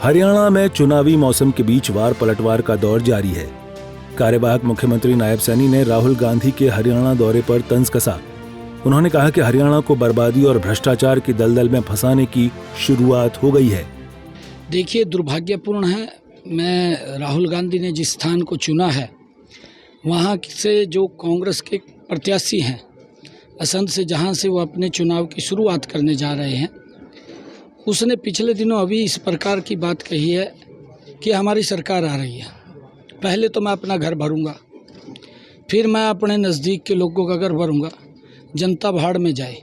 हरियाणा में चुनावी मौसम के बीच वार पलटवार का दौर जारी है। कार्यवाहक मुख्यमंत्री नायब सैनी ने राहुल गांधी के हरियाणा दौरे पर तंज कसा। उन्होंने कहा कि हरियाणा को बर्बादी और भ्रष्टाचार की दलदल में फंसाने की शुरुआत हो गई है। देखिए, दुर्भाग्यपूर्ण है, मैं राहुल गांधी ने जिस स्थान को चुना है वहाँ से जो कांग्रेस के प्रत्याशी हैं असंध से, जहाँ से वो अपने चुनाव की शुरुआत करने जा रहे हैं, उसने पिछले दिनों अभी इस प्रकार की बात कही है कि हमारी सरकार आ रही है, पहले तो मैं अपना घर भरूंगा, फिर मैं अपने नज़दीक के लोगों का घर भरूंगा, जनता भाड़ में जाए।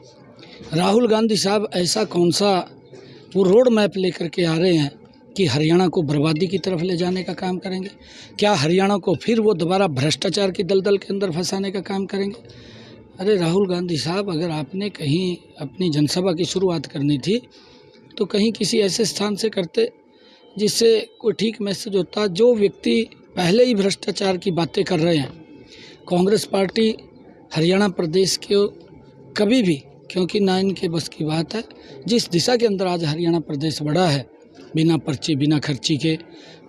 राहुल गांधी साहब ऐसा कौन सा वो रोड मैप लेकर के आ रहे हैं कि हरियाणा को बर्बादी की तरफ ले जाने का काम करेंगे? क्या हरियाणा को फिर वो दोबारा भ्रष्टाचार की दलदल के अंदर फंसाने का काम करेंगे? अरे राहुल गांधी साहब, अगर आपने कहीं अपनी जनसभा की शुरुआत करनी थी तो कहीं किसी ऐसे स्थान से करते जिससे कोई ठीक मैसेज होता। जो व्यक्ति पहले ही भ्रष्टाचार की बातें कर रहे हैं, कांग्रेस पार्टी हरियाणा प्रदेश के कभी भी, क्योंकि ना इनके बस की बात है, जिस दिशा के अंदर आज हरियाणा प्रदेश बढ़ा है, बिना पर्ची बिना खर्ची के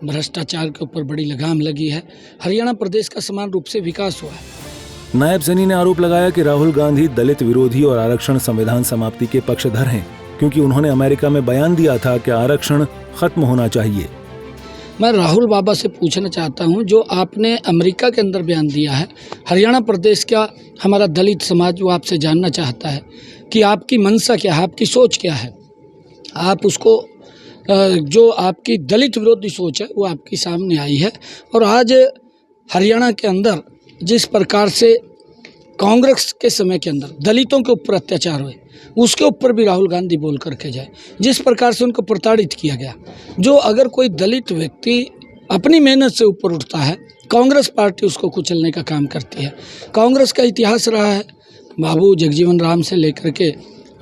भ्रष्टाचार के ऊपर बड़ी लगाम लगी है, हरियाणा प्रदेश का समान रूप से विकास हुआ है। नायब सैनी ने आरोप लगाया कि राहुल गांधी दलित विरोधी और आरक्षण संविधान समाप्ति के पक्षधर हैं, क्योंकि उन्होंने अमेरिका में बयान दिया था कि आरक्षण खत्म होना चाहिए। मैं राहुल बाबा से पूछना चाहता हूं, जो आपने अमेरिका के अंदर बयान दिया है, हरियाणा प्रदेश का हमारा दलित समाज वो आपसे जानना चाहता है कि आपकी मंशा क्या है, आपकी सोच क्या है। आप उसको जो आपकी दलित विरोधी सोच है वो आपके सामने आई है, और आज हरियाणा के अंदर जिस प्रकार से कांग्रेस के समय के अंदर दलितों के ऊपर अत्याचार हुए, उसके ऊपर भी राहुल गांधी बोल करके जाए। जिस प्रकार से उनको प्रताड़ित किया गया, जो अगर कोई दलित व्यक्ति अपनी मेहनत से ऊपर उठता है, कांग्रेस पार्टी उसको कुचलने का काम करती है। कांग्रेस का इतिहास रहा है, बाबू जगजीवन राम से लेकर के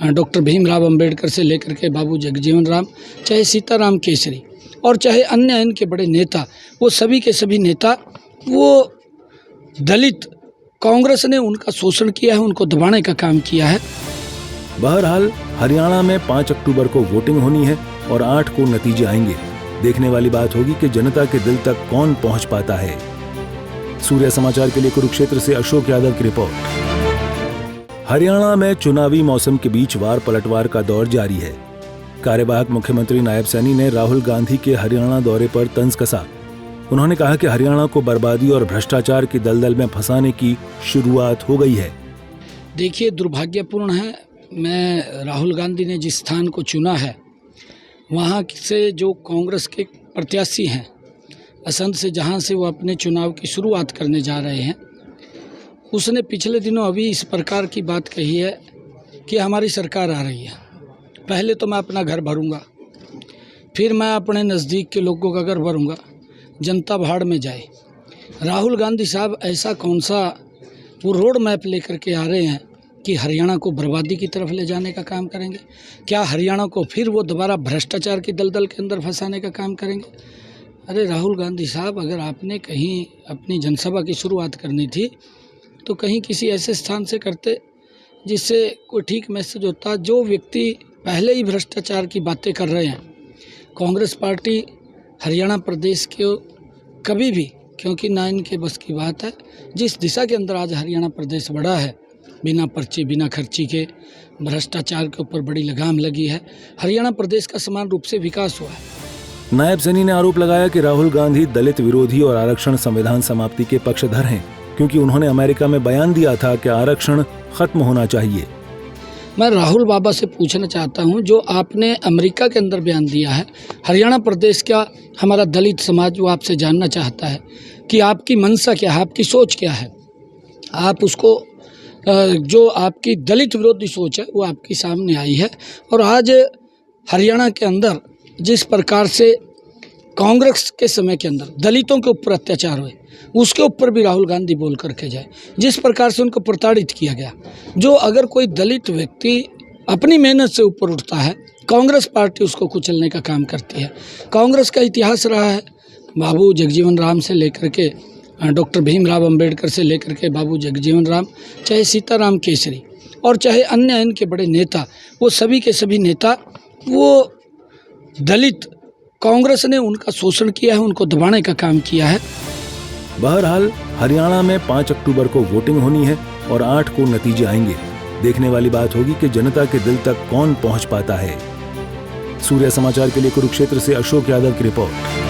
डॉक्टर भीमराव अंबेडकर से लेकर के बाबू जगजीवन राम, चाहे सीताराम केसरी और चाहे अन्य इनके बड़े नेता, वो सभी के सभी नेता वो दलित, कांग्रेस ने उनका शोषण किया है, उनको दबाने का काम किया है। बहरहाल हरियाणा में 5 अक्टूबर को वोटिंग होनी है और 8 को नतीजे आएंगे। देखने वाली बात होगी कि जनता के दिल तक कौन पहुंच पाता है। सूर्य समाचार के लिए कुरुक्षेत्र से अशोक यादव की रिपोर्ट। हरियाणा में चुनावी मौसम के बीच वार पलटवार का दौर जारी है। कार्यवाहक मुख्यमंत्री नायब सैनी ने राहुल गांधी के हरियाणा दौरे पर तंज कसा। उन्होंने कहा कि हरियाणा को बर्बादी और भ्रष्टाचार की दलदल में फंसाने की शुरुआत हो गई है। देखिए, दुर्भाग्यपूर्ण है, मैं राहुल गांधी ने जिस स्थान को चुना है वहाँ से जो कांग्रेस के प्रत्याशी हैं असंध से, जहाँ से वो अपने चुनाव की शुरुआत करने जा रहे हैं, उसने पिछले दिनों अभी इस प्रकार की बात कही है कि हमारी सरकार आ रही है, पहले तो मैं अपना घर भरूंगा, फिर मैं अपने नज़दीक के लोगों का घर भरूंगा, जनता भाड़ में जाए। राहुल गांधी साहब ऐसा कौन सा वो रोड मैप लेकर के आ रहे हैं कि हरियाणा को बर्बादी की तरफ ले जाने का काम करेंगे? क्या हरियाणा को फिर वो दोबारा भ्रष्टाचार की दलदल के अंदर फंसाने का काम करेंगे? अरे राहुल गांधी साहब, अगर आपने कहीं अपनी जनसभा की शुरुआत करनी थी तो कहीं किसी ऐसे स्थान से करते जिससे कोई ठीक मैसेज होता। जो व्यक्ति पहले ही भ्रष्टाचार की बातें कर रहे हैं, कांग्रेस पार्टी हरियाणा प्रदेश के कभी भी, क्योंकि ना इनके बस की बात है, जिस दिशा के अंदर आज हरियाणा प्रदेश बढ़ा है, बिना पर्ची बिना खर्ची के भ्रष्टाचार के ऊपर बड़ी लगाम लगी है, हरियाणा प्रदेश का समान रूप से विकास हुआ है। नायब सैनी ने आरोप लगाया कि राहुल गांधी दलित विरोधी और आरक्षण संविधान समाप्ति के पक्षधर हैं, क्योंकि उन्होंने अमेरिका में बयान दिया था कि आरक्षण खत्म होना चाहिए। मैं राहुल बाबा से पूछना चाहता हूं, जो आपने अमेरिका के अंदर बयान दिया है, हरियाणा प्रदेश का हमारा दलित समाज वो आपसे जानना चाहता है कि आपकी मंशा क्या है, आपकी सोच क्या है। आप उसको जो आपकी दलित विरोधी सोच है वो आपके सामने आई है, और आज हरियाणा के अंदर जिस प्रकार से कांग्रेस के समय के अंदर दलितों के ऊपर अत्याचार हुए, उसके ऊपर भी राहुल गांधी बोल करके जाए। जिस प्रकार से उनको प्रताड़ित किया गया, जो अगर कोई दलित व्यक्ति अपनी मेहनत से ऊपर उठता है, कांग्रेस पार्टी उसको कुचलने का काम करती है। कांग्रेस का इतिहास रहा है, बाबू जगजीवन राम से लेकर के डॉक्टर भीमराव अंबेडकर से लेकर के बाबू जगजीवन राम, चाहे सीताराम केसरी और चाहे अन्य इनके बड़े नेता, वो सभी के सभी नेता वो दलित, कांग्रेस ने उनका शोषण किया है, उनको दबाने का काम किया है। बहरहाल हरियाणा में 5 अक्टूबर को वोटिंग होनी है और 8 को नतीजे आएंगे। देखने वाली बात होगी कि जनता के दिल तक कौन पहुंच पाता है। सूर्य समाचार के लिए कुरुक्षेत्र से अशोक यादव की रिपोर्ट।